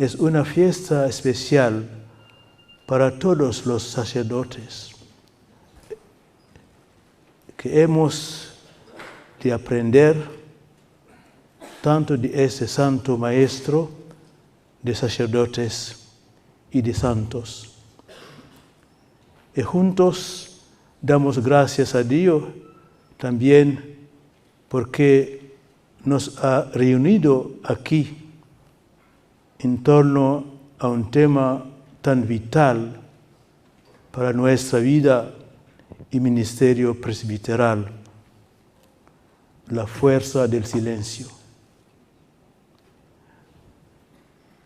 es una fiesta especial para todos los sacerdotes, que hemos de aprender tanto de ese santo maestro de sacerdotes y de santos. Y juntos damos gracias a Dios también porque nos ha reunido aquí en torno a un tema tan vital para nuestra vida y ministerio presbiteral, la fuerza del silencio.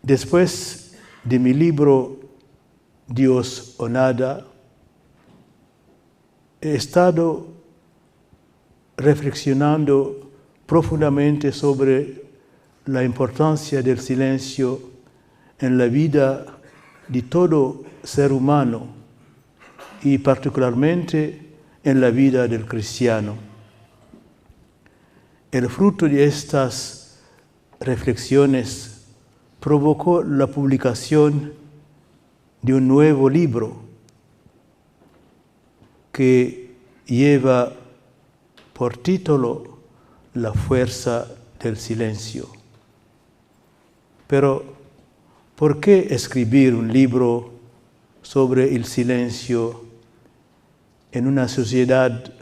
Después de mi libro Dios o Nada, he estado reflexionando profundamente sobre la importancia del silencio en la vida de todo ser humano y particularmente en la vida del cristiano. El fruto de estas reflexiones provocó la publicación de un nuevo libro que lleva por título La fuerza del silencio. Pero, ¿por qué escribir un libro sobre el silencio en una sociedad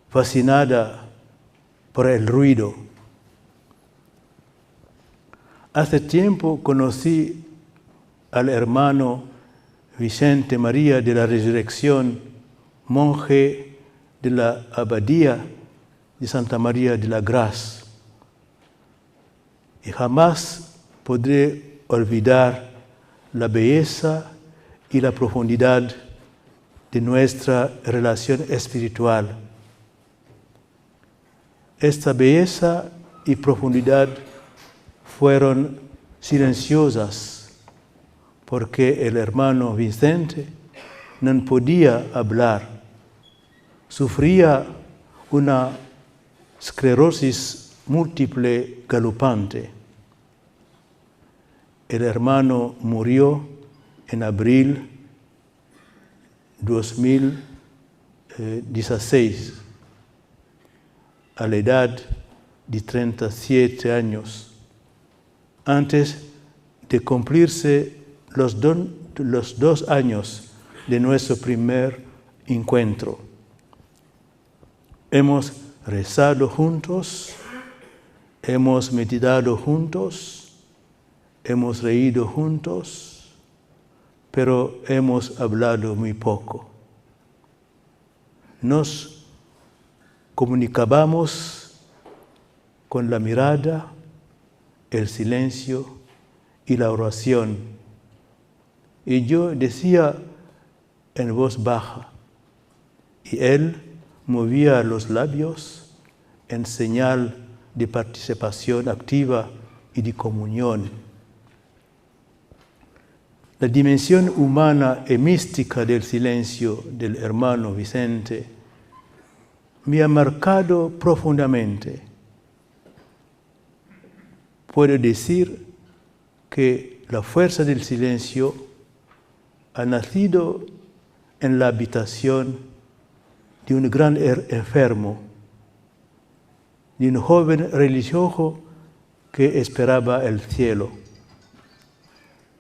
fascinada por el ruido? Hace tiempo conocí al hermano Vicente María de la Resurrección, monje de la abadía de Santa María de la Gracia, y jamás podré olvidar la belleza y la profundidad de nuestra relación espiritual. Esta belleza y profundidad fueron silenciosas porque el hermano Vicente no podía hablar. Sufría una esclerosis múltiple galopante. El hermano murió en abril 2016 a la edad de 37 años, antes de cumplirse los 2 años de nuestro primer encuentro. Hemos rezado juntos, hemos meditado juntos, hemos reído juntos, pero hemos hablado muy poco. Nos comunicábamos con la mirada, el silencio y la oración. Y yo decía en voz baja, y él movía los labios en señal de participación activa y de comunión. La dimensión humana y mística del silencio del hermano Vicente me ha marcado profundamente. Puedo decir que la fuerza del silencio ha nacido en la habitación de un gran enfermo, de un joven religioso que esperaba el cielo,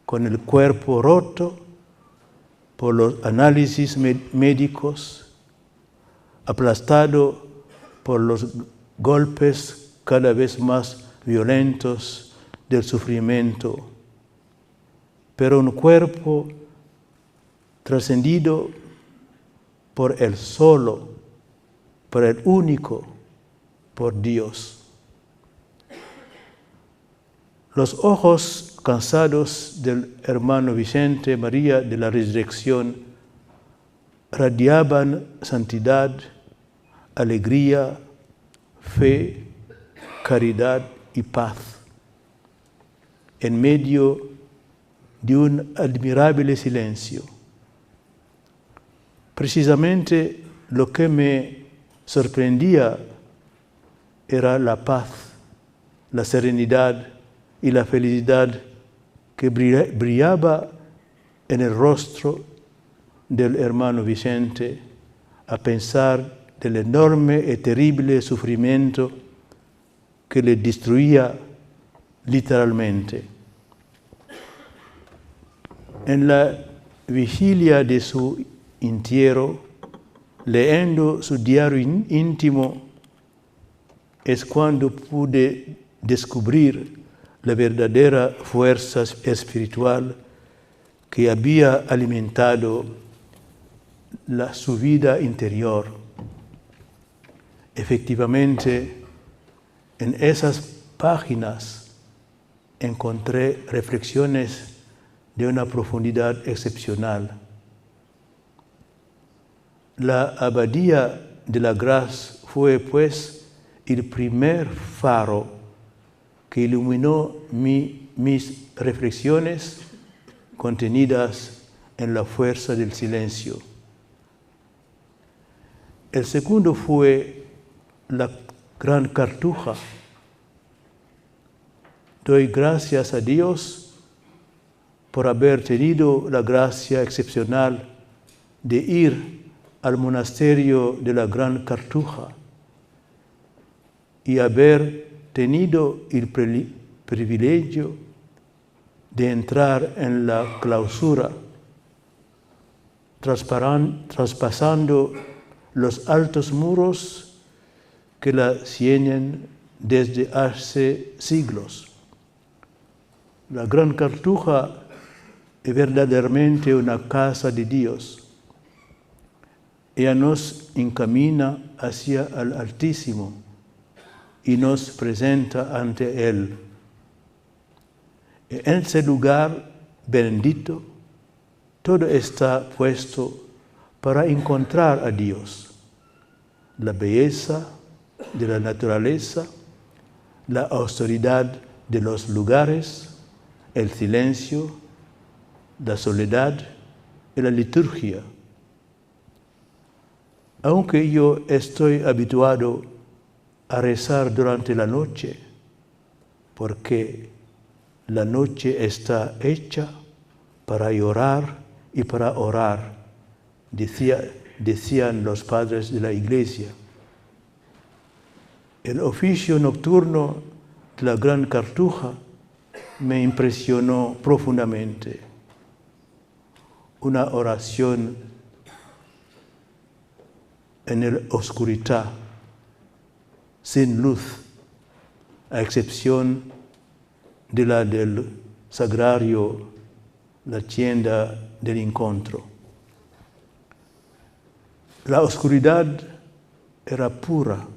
con el cuerpo roto por los análisis médicos, aplastado por los golpes cada vez más violentos del sufrimiento, pero un cuerpo trascendido por el solo, por el único, por Dios. Los ojos cansados del hermano Vicente María de la Resurrección radiaban santidad, alegría, fe, caridad y paz, en medio de un admirable silencio. Precisamente lo que me sorprendía era la paz, la serenidad y la felicidad que brillaba en el rostro del hermano Vicente a pensar del enorme y terrible sufrimiento que le destruía literalmente. En la vigilia de su entierro, leyendo su diario íntimo, es cuando pude descubrir la verdadera fuerza espiritual que había alimentado su vida interior. Efectivamente, en esas páginas encontré reflexiones de una profundidad excepcional. La Abadía de la Grace fue, pues, el primer faro que iluminó mis reflexiones contenidas en la fuerza del silencio. El segundo fue la Gran Cartuja. Doy gracias a Dios por haber tenido la gracia excepcional de ir al monasterio de la Gran Cartuja y haber tenido el privilegio de entrar en la clausura, traspasando los altos muros que la ciñen desde hace siglos. La Gran Cartuja es verdaderamente una casa de Dios. Ella nos encamina hacia el Altísimo y nos presenta ante Él. En ese lugar bendito, todo está puesto para encontrar a Dios. La belleza de la naturaleza, la austeridad de los lugares, el silencio, la soledad y la liturgia. Aunque yo estoy habituado a rezar durante la noche, porque la noche está hecha para llorar y para orar, decían los padres de la Iglesia. El oficio nocturno de la Gran Cartuja me impresionó profundamente. Una oración en la oscuridad, sin luz, a excepción de la del sagrario, la tienda del encuentro. La oscuridad era pura,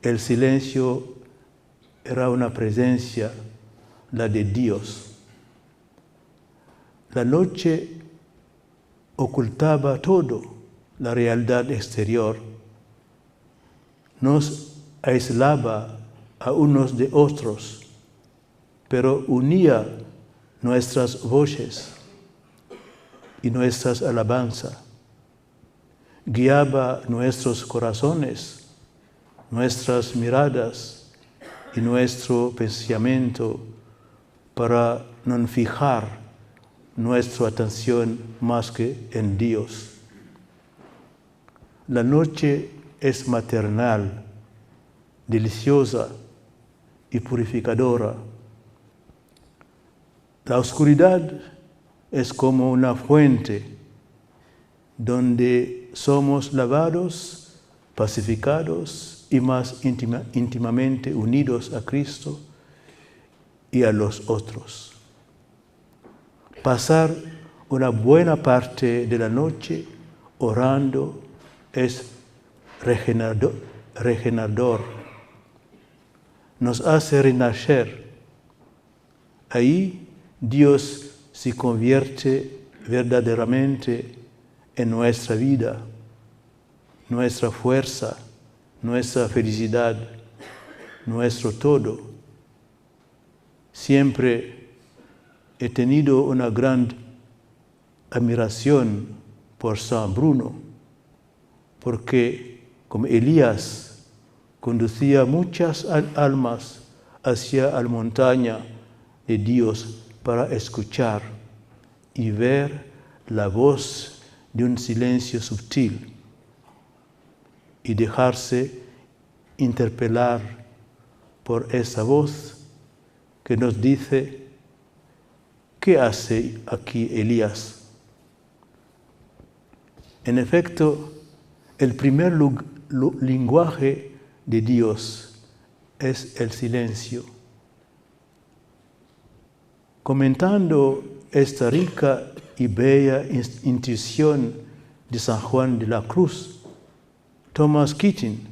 el silencio era una presencia, la de Dios. La noche ocultaba todo, la realidad exterior, nos aislaba a unos de otros, pero unía nuestras voces y nuestras alabanzas, guiaba nuestros corazones, nuestras miradas y nuestro pensamiento para no fijar nuestra atención más que en Dios. La noche es maternal, deliciosa y purificadora. La oscuridad es como una fuente donde somos lavados, pacificados y más íntimamente unidos a Cristo y a los otros. Pasar una buena parte de la noche orando es regenerador, nos hace renacer. Ahí Dios se convierte verdaderamente en nuestra vida, nuestra fuerza, nuestra felicidad, nuestro todo. Siempre he tenido una gran admiración por San Bruno, porque como Elías conducía muchas almas hacia la montaña de Dios para escuchar y ver la voz de un silencio sutil y dejarse interpelar por esa voz que nos dice: ¿qué hace aquí Elías? En efecto, el primer lenguaje de Dios es el silencio. Comentando esta rica y bella intuición de San Juan de la Cruz, Thomas Keating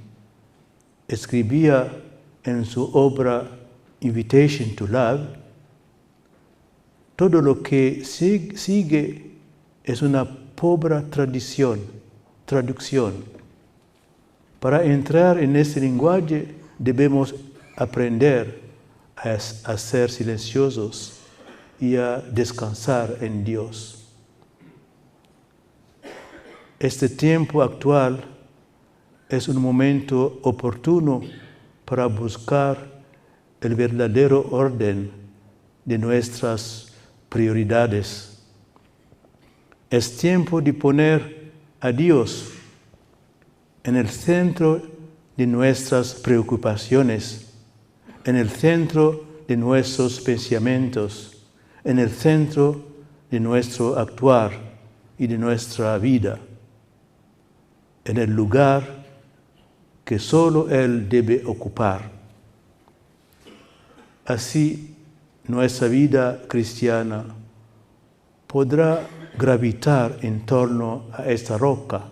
escribía en su obra Invitation to Love: todo lo que sigue es una pobre traducción. Para entrar en ese lenguaje debemos aprender a ser silenciosos y a descansar en Dios. Este tiempo actual es un momento oportuno para buscar el verdadero orden de nuestras prioridades. Es tiempo de poner a Dios en el centro de nuestras preocupaciones, en el centro de nuestros pensamientos, en el centro de nuestro actuar y de nuestra vida, en el lugar que solo Él debe ocupar. Así, nuestra vida cristiana podrá gravitar en torno a esta roca,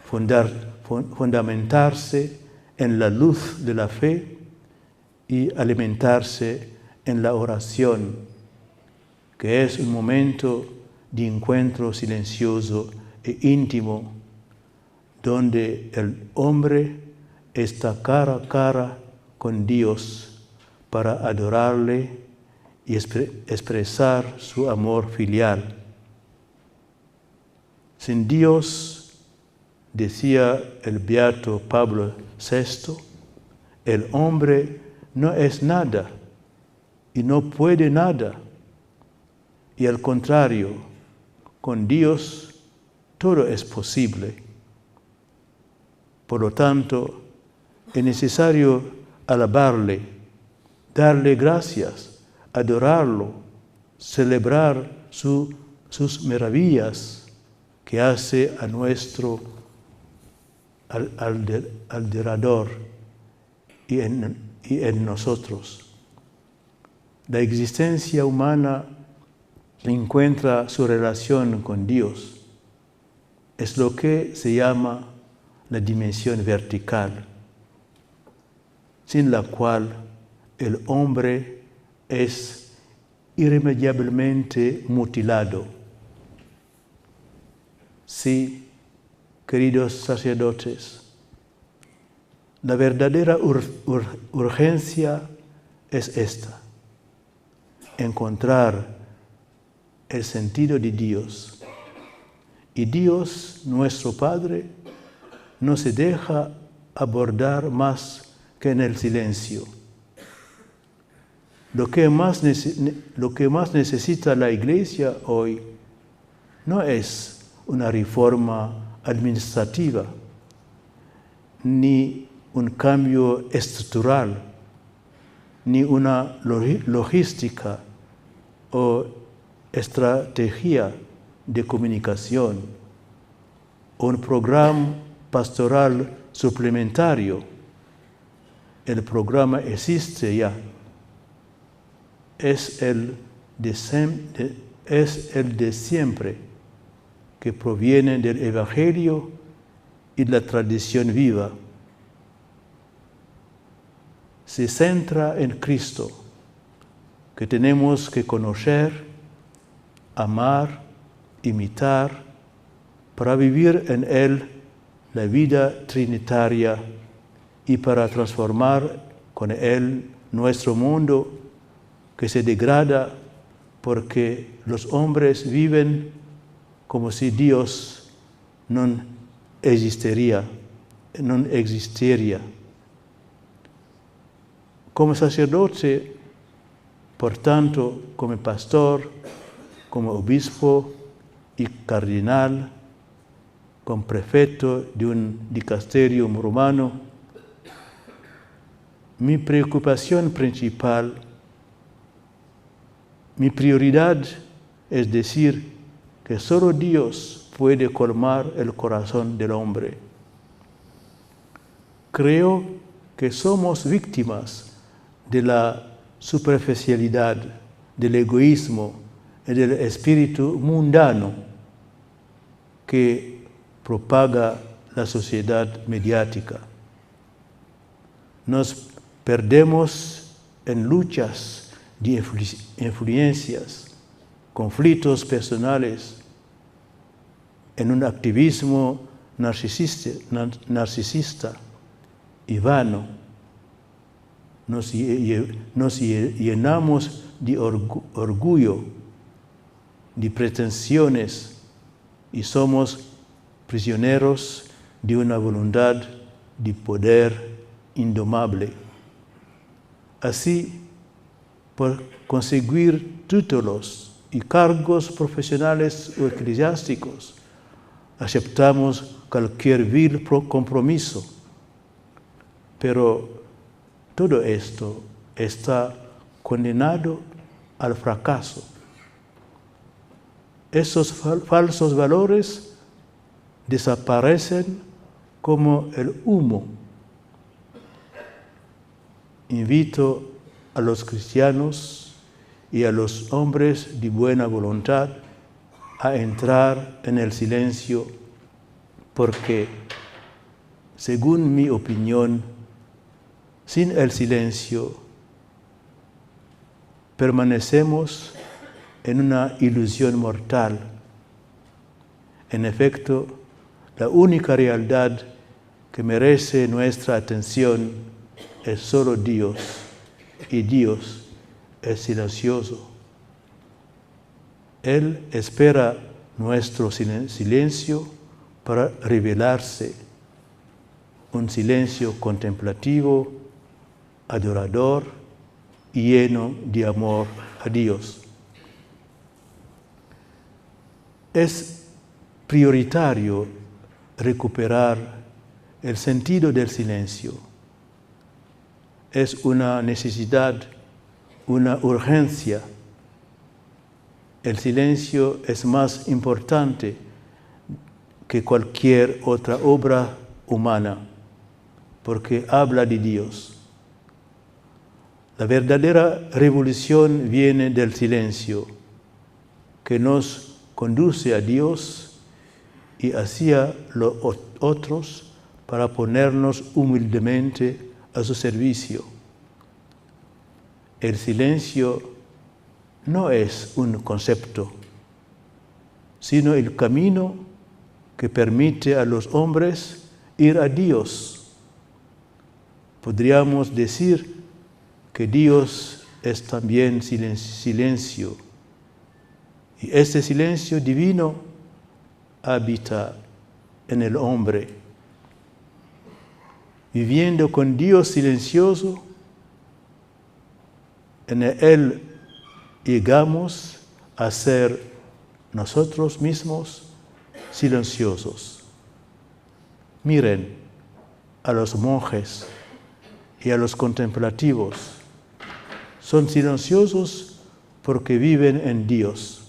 fundamentarse en la luz de la fe y alimentarse en la oración, que es un momento de encuentro silencioso e íntimo, donde el hombre está cara a cara con Dios para adorarle y expresar su amor filial. Sin Dios, decía el beato Pablo VI, el hombre no es nada y no puede nada. Y al contrario, con Dios todo es posible. Por lo tanto, es necesario alabarle, darle gracias, adorarlo, celebrar sus maravillas que hace a nuestro alrededor y en nosotros. La existencia humana encuentra su relación con Dios. Es lo que se llama la dimensión vertical, sin la cual el hombre es irremediablemente mutilado. Sí, queridos sacerdotes, la verdadera urgencia es esta: encontrar el sentido de Dios. Y Dios, nuestro Padre, no se deja abordar más que en el silencio. Lo que más necesita la Iglesia hoy no es una reforma administrativa, ni un cambio estructural, ni una logística o estrategia de comunicación, o un programa pastoral suplementario. El programa existe ya. Es el de siempre, que proviene del Evangelio y de la tradición viva. Se centra en Cristo, que tenemos que conocer, amar, imitar, para vivir en Él la vida trinitaria y para transformar con Él nuestro mundo, que se degrada porque los hombres viven como si Dios no existiera. Como sacerdote, Por tanto, como pastor, como obispo y cardenal, como prefecto de un dicasterio romano, mi preocupación principal, mi prioridad es decir que solo Dios puede colmar el corazón del hombre. Creo que somos víctimas de la superficialidad, del egoísmo y del espíritu mundano que propaga la sociedad mediática. Nos perdemos en luchas de influencias, conflictos personales, en un activismo narcisista y vano. Nos llenamos de orgullo, de pretensiones y somos prisioneros de una voluntad de poder indomable. Así, por conseguir títulos y cargos profesionales o eclesiásticos, aceptamos cualquier vil compromiso. Pero todo esto está condenado al fracaso. Esos falsos valores desaparecen como el humo. Invito a los cristianos y a los hombres de buena voluntad a entrar en el silencio porque, según mi opinión, sin el silencio permanecemos en una ilusión mortal. En efecto, la única realidad que merece nuestra atención es solo Dios, y Dios es silencioso. Él espera nuestro silencio para revelarse, un silencio contemplativo, adorador y lleno de amor a Dios. Es prioritario recuperar el sentido del silencio. Es una necesidad, una urgencia. El silencio es más importante que cualquier otra obra humana, porque habla de Dios. La verdadera revolución viene del silencio, que nos conduce a Dios y hacia los otros para ponernos humildemente a su servicio. El silencio no es un concepto, sino el camino que permite a los hombres ir a Dios. Podríamos decir que Dios es también silencio, y este silencio divino habita en el hombre. Viviendo con Dios silencioso, en Él llegamos a ser nosotros mismos silenciosos. Miren a los monjes y a los contemplativos. Son silenciosos porque viven en Dios.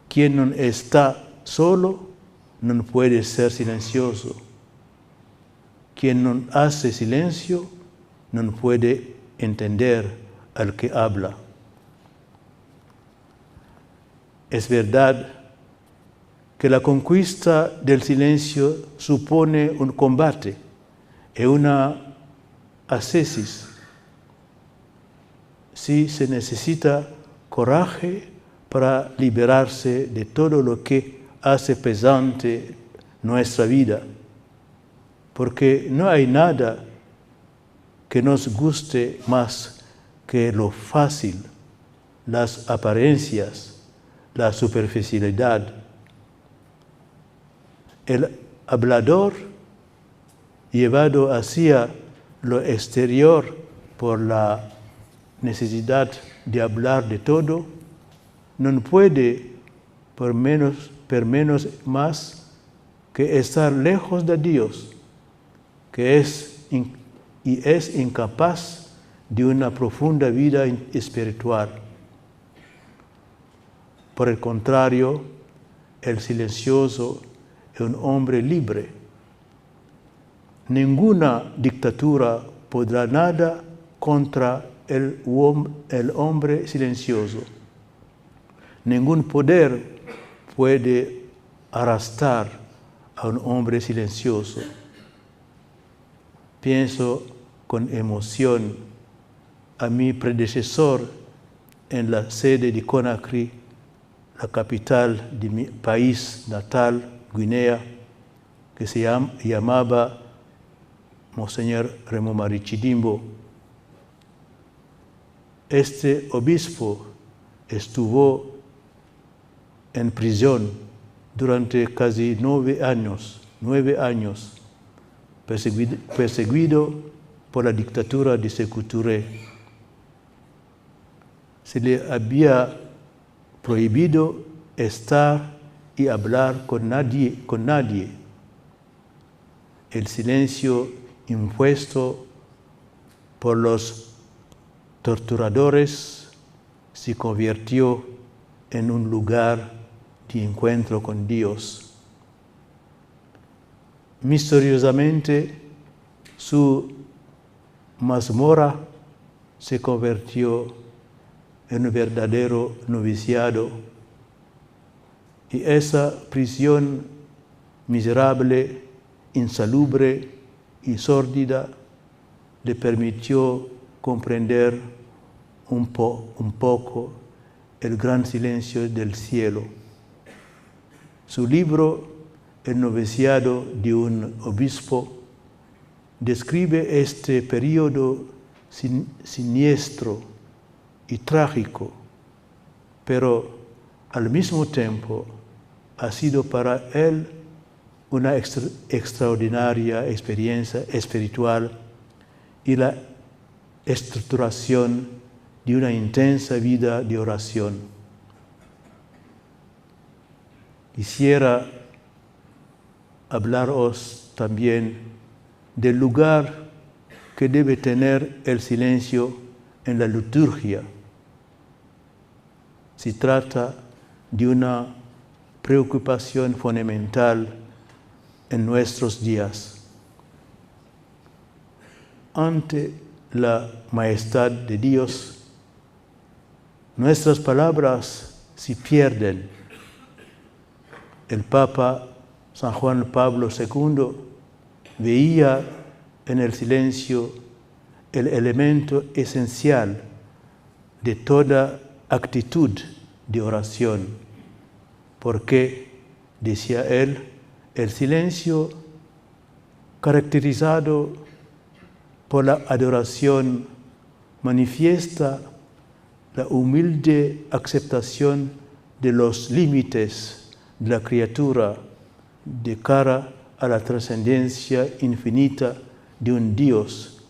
Quien no está solo no puede ser silencioso. Quien no hace silencio no puede entender al que habla. Es verdad que la conquista del silencio supone un combate y una ascesis. Sí se necesita coraje para liberarse de todo lo que hace pesante nuestra vida, porque no hay nada que nos guste más que lo fácil, las apariencias, la superficialidad. El hablador, llevado hacia lo exterior por la necesidad de hablar de todo, no puede, por menos más, que estar lejos de Dios, que es incapaz de una profunda vida espiritual. Por el contrario, el silencioso es un hombre libre. Ninguna dictadura podrá nada contra el hombre silencioso. Ningún poder puede arrastrar a un hombre silencioso. Pienso con emoción a mi predecesor en la sede de Conakry, la capital de mi país natal, Guinea, que se llamaba Monseñor Remo Marichidimbo. Este obispo estuvo en prisión durante casi 9 años, perseguido por la dictadura de Sékou Touré. Se le había prohibido estar y hablar con nadie. El silencio impuesto por los torturadores se convirtió en un lugar de encuentro con Dios. Misteriosamente, su mazmorra se convirtió en un verdadero noviciado, y esa prisión miserable, insalubre y sórdida le permitió comprender un poco el gran silencio del cielo. Su libro, El noviciado de un obispo, describe este periodo siniestro y trágico, pero al mismo tiempo ha sido para él una extraordinaria experiencia espiritual y la estructuración de una intensa vida de oración. Quisiera hablaros también del lugar que debe tener el silencio en la liturgia. Se trata de una preocupación fundamental en nuestros días. Ante la majestad de Dios, nuestras palabras se pierden. El Papa San Juan Pablo II veía en el silencio el elemento esencial de toda actitud de oración, porque, decía él, el silencio caracterizado por la adoración manifiesta la humilde aceptación de los límites de la criatura de cara a la trascendencia infinita de un Dios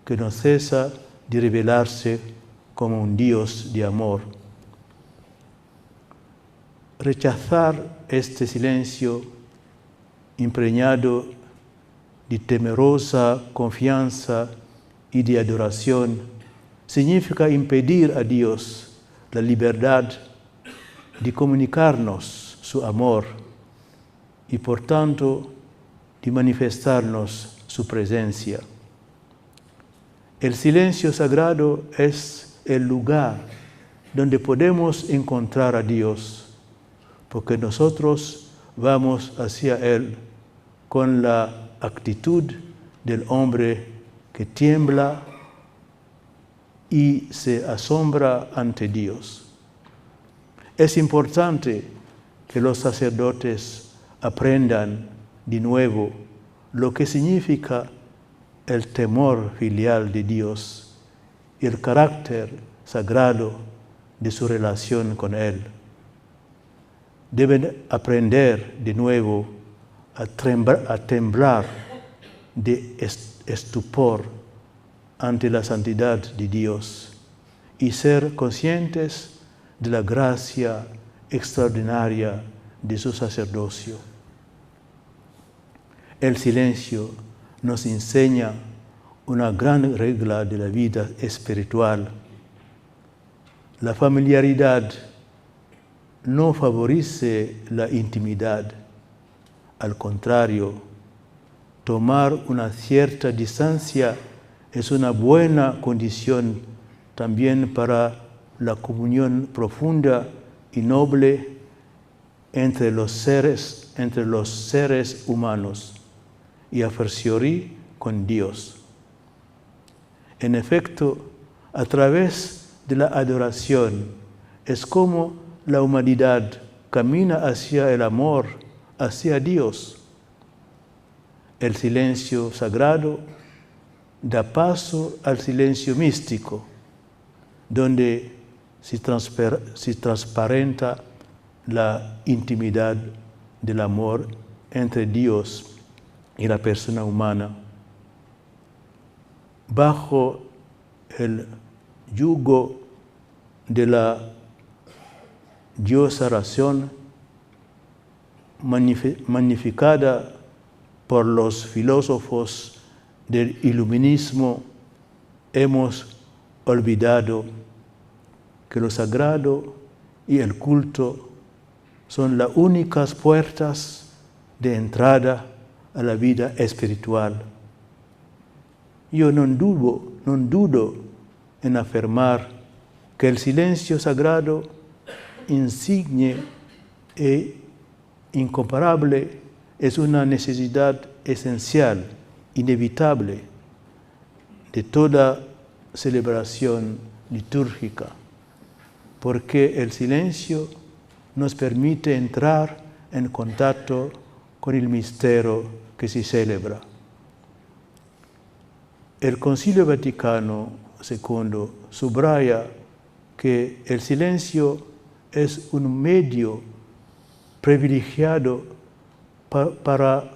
que no cesa de revelarse como un Dios de amor. Rechazar este silencio impregnado de temerosa confianza y de adoración significa impedir a Dios la libertad de comunicarnos su amor y por tanto de manifestarnos su presencia. El silencio sagrado es el lugar donde podemos encontrar a Dios, porque nosotros vamos hacia Él con la actitud del hombre que tiembla y se asombra ante Dios. Es importante que los sacerdotes aprendan de nuevo lo que significa el temor filial de Dios y el carácter sagrado de su relación con Él. Deben aprender de nuevo a temblar de estupor ante la santidad de Dios y ser conscientes de la gracia extraordinaria de su sacerdocio. El silencio nos enseña una gran regla de la vida espiritual. La familiaridad no favorece la intimidad. Al contrario, tomar una cierta distancia es una buena condición también para la comunión profunda y noble entre los seres humanos y a fortiori con Dios. En efecto, a través de la adoración es como la humanidad camina hacia el amor, hacia Dios. El silencio sagrado da paso al silencio místico, donde se transparenta la intimidad del amor entre Dios y la persona humana. Bajo el yugo de la diosa razón, magnificada por los filósofos del iluminismo, hemos olvidado que lo sagrado y el culto son las únicas puertas de entrada a la vida espiritual. Yo no dudo en afirmar que el silencio sagrado, insigne e incomparable, es una necesidad esencial, inevitable, de toda celebración litúrgica, porque el silencio nos permite entrar en contacto con el misterio que se celebra. El Concilio Vaticano II subraya que el silencio es un medio privilegiado para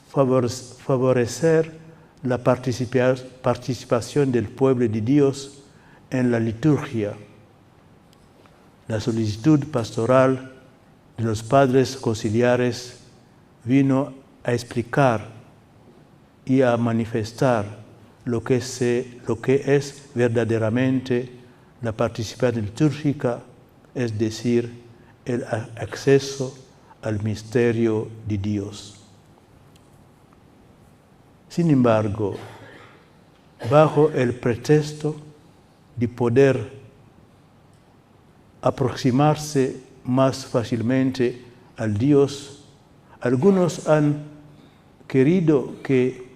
favorecer la participación del pueblo de Dios en la liturgia. La solicitud pastoral de los padres conciliares vino a explicar y a manifestar lo que es verdaderamente la participación litúrgica, es decir, el acceso al misterio de Dios. Sin embargo, bajo el pretexto de poder aproximarse más fácilmente al Dios, algunos han querido que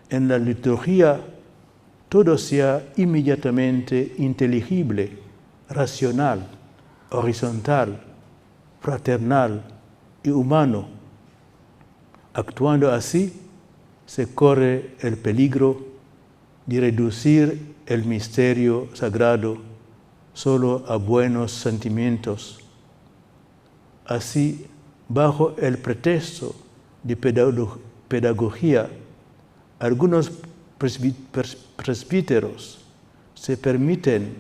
en la liturgia todo sea inmediatamente inteligible, racional, horizontal, fraternal y humano. Actuando así, se corre el peligro de reducir el misterio sagrado solo a buenos sentimientos. Así, bajo el pretexto de pedagogía, algunos presbíteros se permiten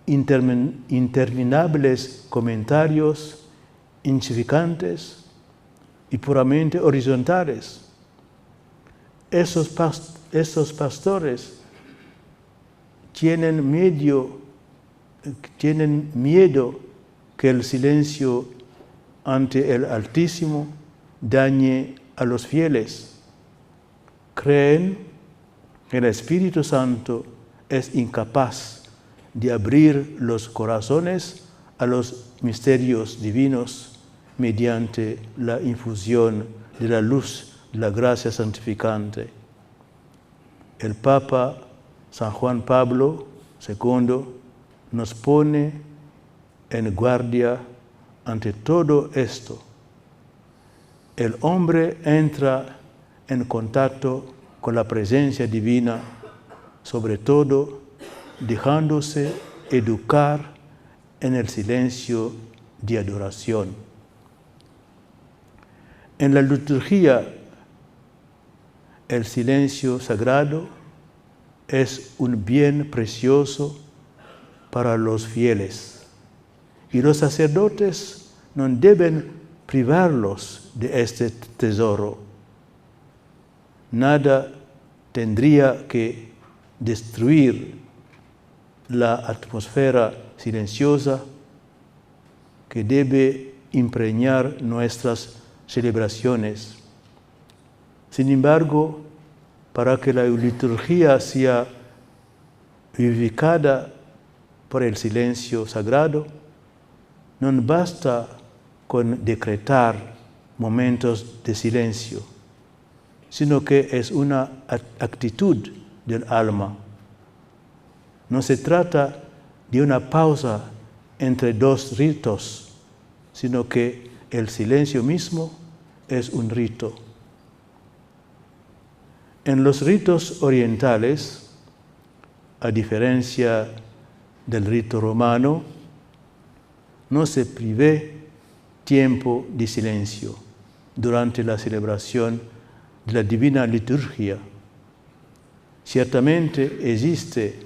interminables comentarios insignificantes y puramente horizontales. Esos pastores tienen miedo que el silencio ante el Altísimo dañe a los fieles. Creen que el Espíritu Santo es incapaz de abrir los corazones a los misterios divinos mediante la infusión de la luz de la gracia santificante. El Papa San Juan Pablo II nos pone en guardia ante todo esto. El hombre entra en contacto con la presencia divina, sobre todo dejándose educar en el silencio de adoración. En la liturgia, el silencio sagrado es un bien precioso para los fieles. Y los sacerdotes no deben privarlos de este tesoro. Nada tendría que destruir la atmósfera silenciosa que debe impregnar nuestras celebraciones. Sin embargo, para que la liturgia sea vivificada por el silencio sagrado, no basta con decretar momentos de silencio, sino que es una actitud del alma. No se trata de una pausa entre dos ritos, sino que el silencio mismo es un rito. En los ritos orientales, a diferencia del rito romano, no se prive tiempo de silencio durante la celebración de la divina liturgia. Ciertamente existe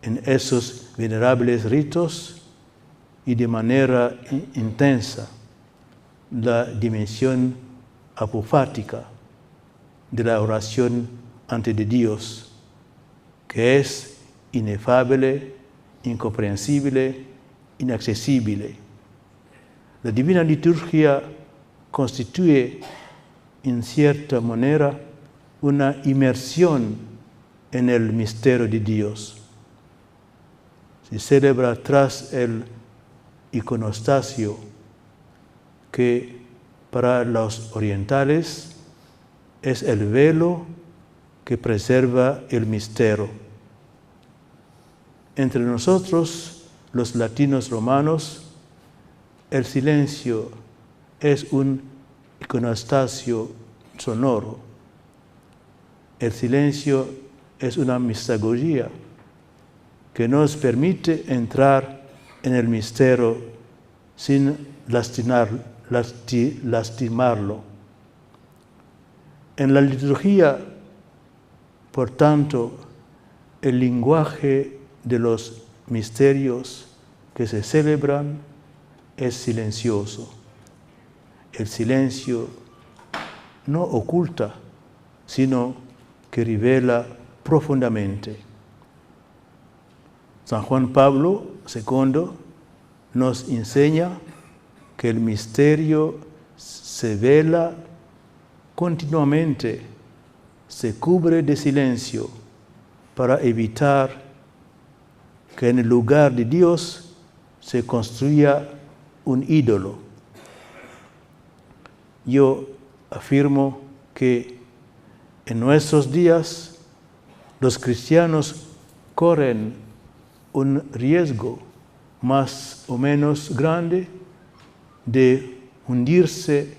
en esos venerables ritos y de manera intensa la dimensión apofática de la oración ante Dios, que es inefable, incomprensible, inaccesible. La divina liturgia constituye, en cierta manera, una inmersión en el misterio de Dios. Se celebra tras el iconostasio, que para los orientales es el velo que preserva el misterio. Entre nosotros, los latinos romanos, el silencio es un iconostasio sonoro. El silencio es una mistagogía que nos permite entrar en el misterio sin lastimarlo. En la liturgia, por tanto, el lenguaje de los misterios que se celebran es silencioso. El silencio no oculta, sino que revela profundamente. San Juan Pablo II nos enseña que el misterio se vela continuamente, se cubre de silencio para evitar que en el lugar de Dios se construya un ídolo. Yo afirmo que en nuestros días los cristianos corren un riesgo más o menos grande de hundirse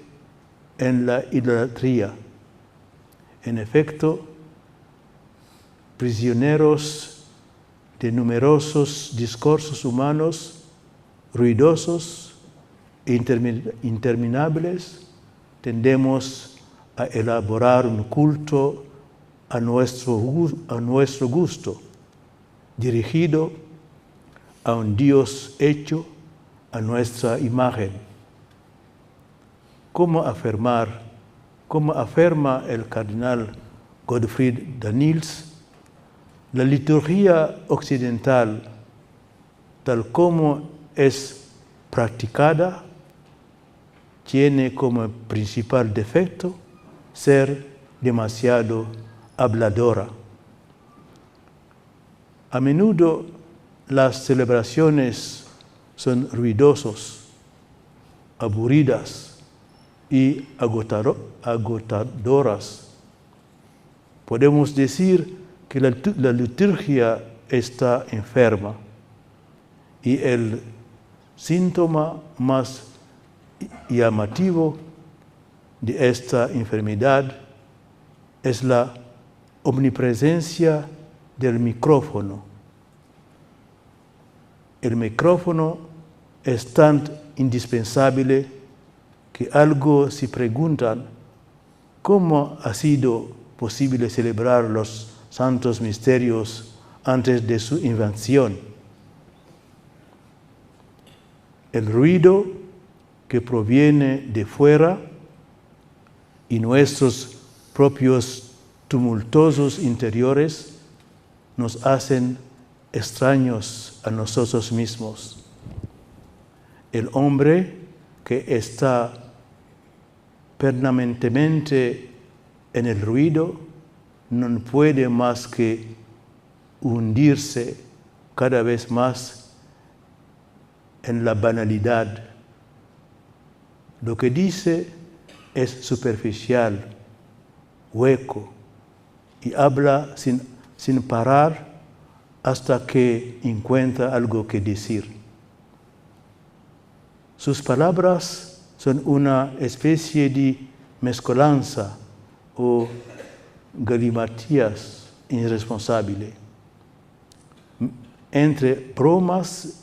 en la idolatría. En efecto, prisioneros de numerosos discursos humanos ruidosos e interminables, tendemos a elaborar un culto a nuestro gusto, dirigido a un Dios hecho a nuestra imagen. Como afirma el cardenal Gottfried Daniels, la liturgia occidental, tal como es practicada, tiene como principal defecto ser demasiado habladora. A menudo las celebraciones son ruidosas, aburridas y agotadoras. Podemos decir que la liturgia está enferma y el síntoma más llamativo de esta enfermedad es la omnipresencia del micrófono. El micrófono es tan indispensable que algo se preguntan: ¿cómo ha sido posible celebrar los santos misterios antes de su invención? el ruido que proviene de fuera y nuestros propios tumultuosos interiores nos hacen extraños a nosotros mismos. El hombre que está permanentemente en el ruido no puede más que hundirse cada vez más en la banalidad. Lo que dice es superficial, hueco, y habla sin parar hasta que encuentra algo que decir. Sus palabras son una especie de mezcolanza o galimatías irresponsable entre bromas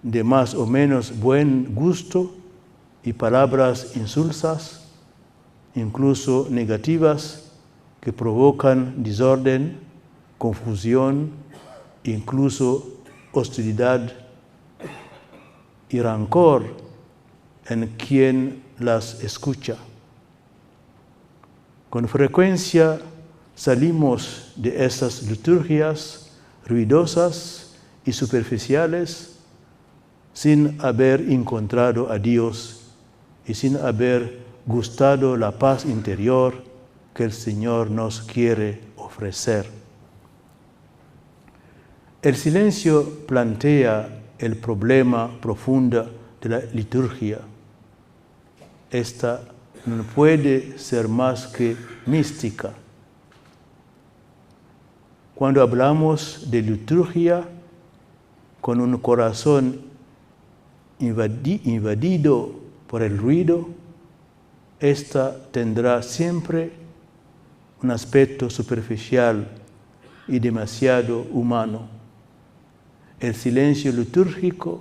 de más o menos buen gusto y palabras insulsas, incluso negativas, que provocan desorden, confusión, incluso hostilidad y rancor en quien las escucha. Con frecuencia salimos de estas liturgias ruidosas y superficiales sin haber encontrado a Dios y sin haber gustado la paz interior que el Señor nos quiere ofrecer. El silencio plantea el problema profundo de la liturgia. Esta no puede ser más que mística. Cuando hablamos de liturgia con un corazón invadido por el ruido, esta tendrá siempre un aspecto superficial y demasiado humano. El silencio litúrgico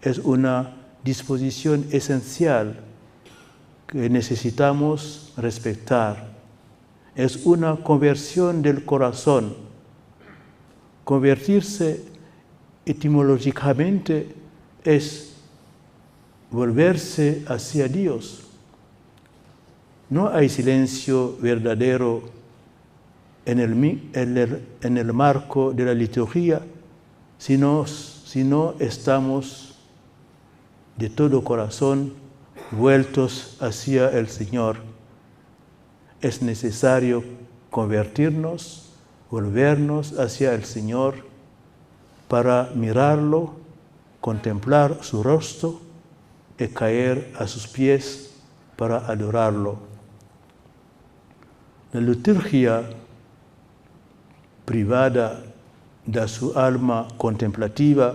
es una disposición esencial que necesitamos respetar. Es una conversión del corazón. Convertirse etimológicamente es volverse hacia Dios. No hay silencio verdadero en el marco de la liturgia si no estamos de todo corazón vueltos hacia el Señor. Es necesario convertirnos, volvernos hacia el Señor para mirarlo, contemplar su rostro y caer a sus pies para adorarlo. La liturgia privada de su alma contemplativa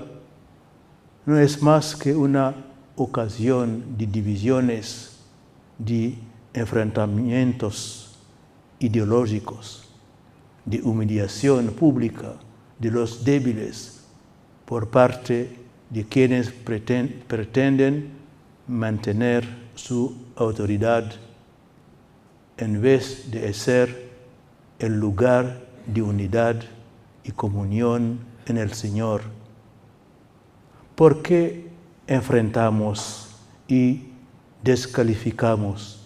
no es más que una ocasión de divisiones, de enfrentamientos ideológicos, de humillación pública de los débiles por parte de quienes pretenden mantener su autoridad en vez de ser el lugar de unidad y comunión en el Señor. ¿Por qué enfrentamos y descalificarnos?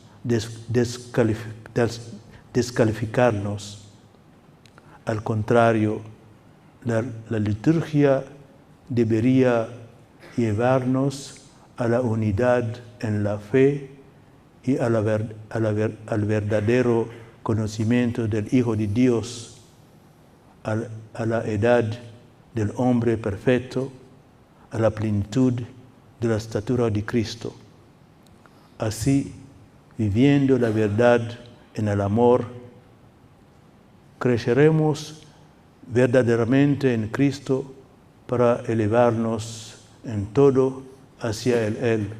Al contrario, la liturgia debería llevarnos a la unidad en la fe y al verdadero conocimiento del Hijo de Dios, a la edad del hombre perfecto, a la plenitud de la estatura de Cristo. Así, viviendo la verdad en el amor, creceremos verdaderamente en Cristo para elevarnos en todo hacia Él,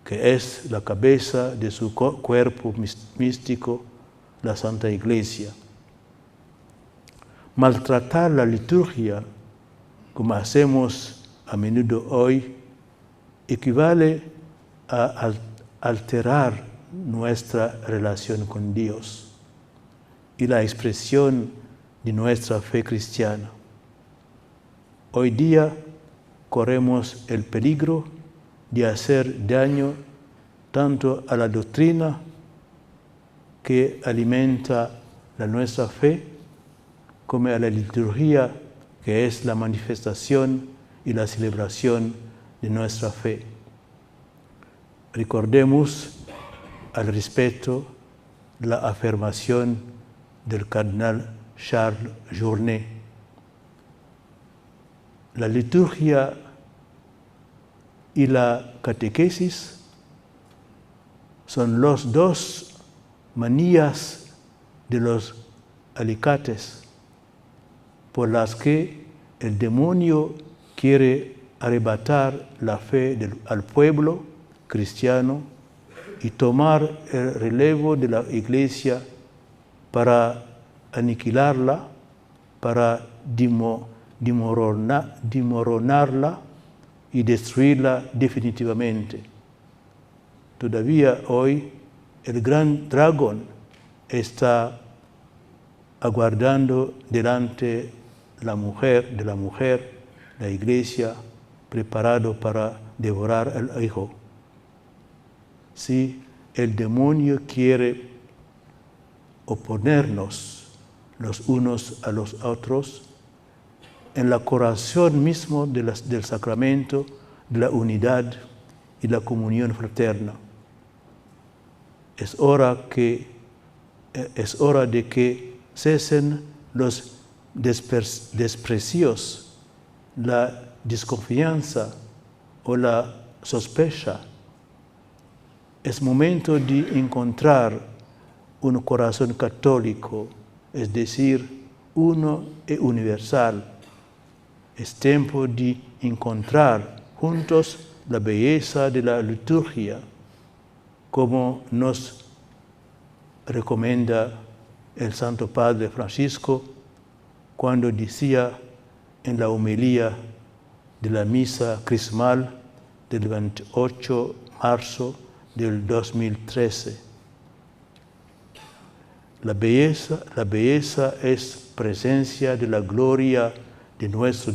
que es la cabeza de su cuerpo místico, la Santa Iglesia. Maltratar la liturgia, como hacemos a menudo hoy, equivale a alterar nuestra relación con Dios y la expresión de nuestra fe cristiana. Hoy día corremos el peligro de hacer daño tanto a la doctrina que alimenta la nuestra fe, como a la liturgia, que es la manifestación y la celebración de nuestra fe. Recordemos al respecto la afirmación del cardenal Charles Journet. La liturgia y la catequesis son los dos manillas de los alicates por las que el demonio quiere arrebatar la fe al pueblo cristiano y tomar el relevo de la Iglesia para aniquilarla, para desmoronarla y destruirla definitivamente. Todavía hoy el gran dragón está aguardando delante de la mujer, la Iglesia, preparado para devorar al Hijo. Si el demonio quiere oponernos los unos a los otros, en la corazón mismo del sacramento de la unidad y la comunión fraterna. Es hora de que cesen los desprecios, la desconfianza o la sospecha. Es momento de encontrar un corazón católico, es decir, uno y universal. Es tiempo de encontrar juntos la belleza de la liturgia, como nos recomienda el Santo Padre Francisco cuando decía en la homilía de la misa crismal del 28 de marzo del 2013. La belleza es presencia de la gloria de nuestro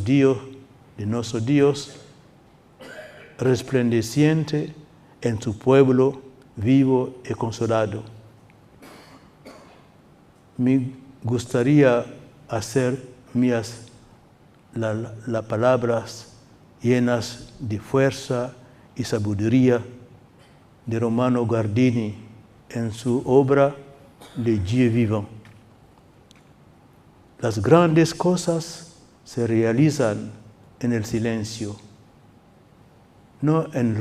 Dios, resplandeciente en su pueblo vivo y consolado. Me gustaría hacer mías las palabras llenas de fuerza y sabiduría de Romano Guardini en su obra Le Dieu vivant. Las grandes cosas se realizan en el silencio, no en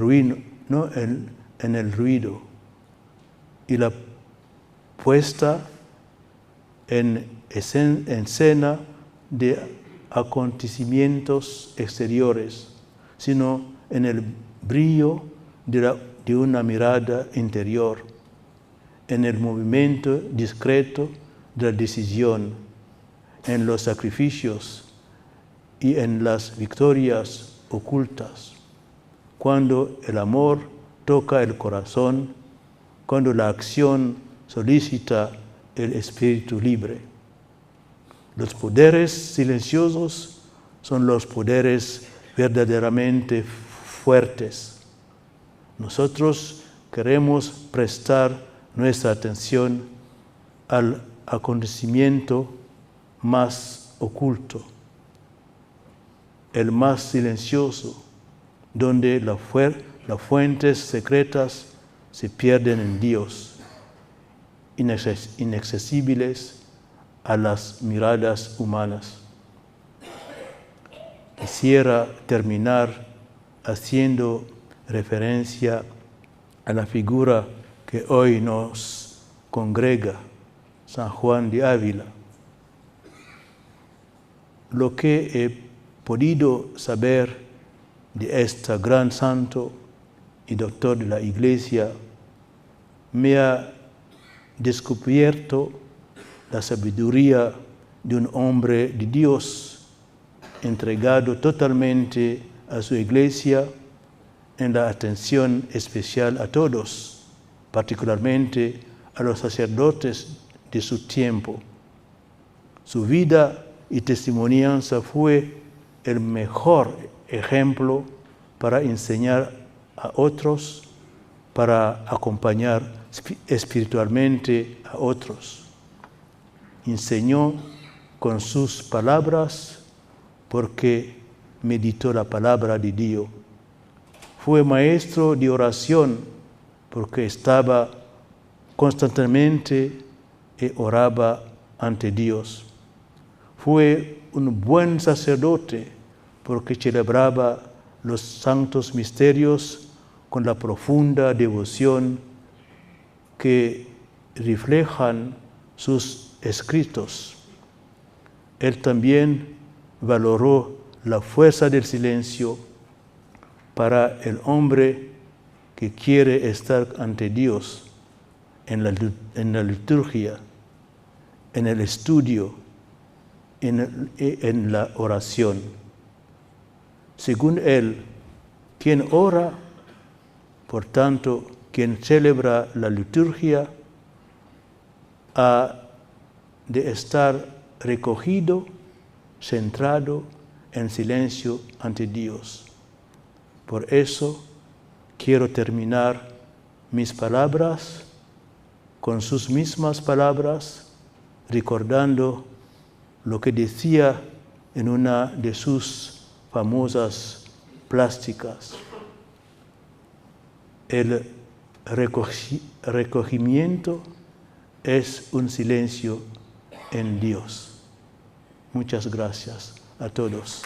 el ruido, y la puesta en escena de acontecimientos exteriores, sino en el brillo de una mirada interior, en el movimiento discreto de la decisión, en los sacrificios y en las victorias ocultas, cuando el amor toca el corazón, cuando la acción solicita el espíritu libre. Los poderes silenciosos son los poderes verdaderamente fuertes. Nosotros queremos prestar nuestra atención al acontecimiento más oculto, el más silencioso, donde las fuentes secretas se pierden en Dios, inaccesibles a las miradas humanas. Quisiera terminar haciendo referencia a la figura que hoy nos congrega, San Juan de Ávila. Lo que he podido saber de este gran santo y doctor de la Iglesia me ha descubierto la sabiduría de un hombre de Dios entregado totalmente a su Iglesia en la atención especial a todos, particularmente a los sacerdotes de su tiempo. Su vida y testimonianza fue el mejor ejemplo para enseñar a otros, para acompañar espiritualmente a otros. Enseñó con sus palabras porque meditó la palabra de Dios. Fue maestro de oración porque estaba constantemente y oraba ante Dios. Fue un buen sacerdote porque celebraba los santos misterios con la profunda devoción que reflejan sus escritos. Él también valoró la fuerza del silencio para el hombre que quiere estar ante Dios en la liturgia, en el estudio, en la oración. Según él, quien ora, por tanto, quien celebra la liturgia, ha de estar recogido, centrado en silencio ante Dios. Por eso quiero terminar mis palabras con sus mismas palabras, recordando lo que decía en una de sus famosas plásticas. El recogimiento es un silencio en Dios. Muchas gracias a todos.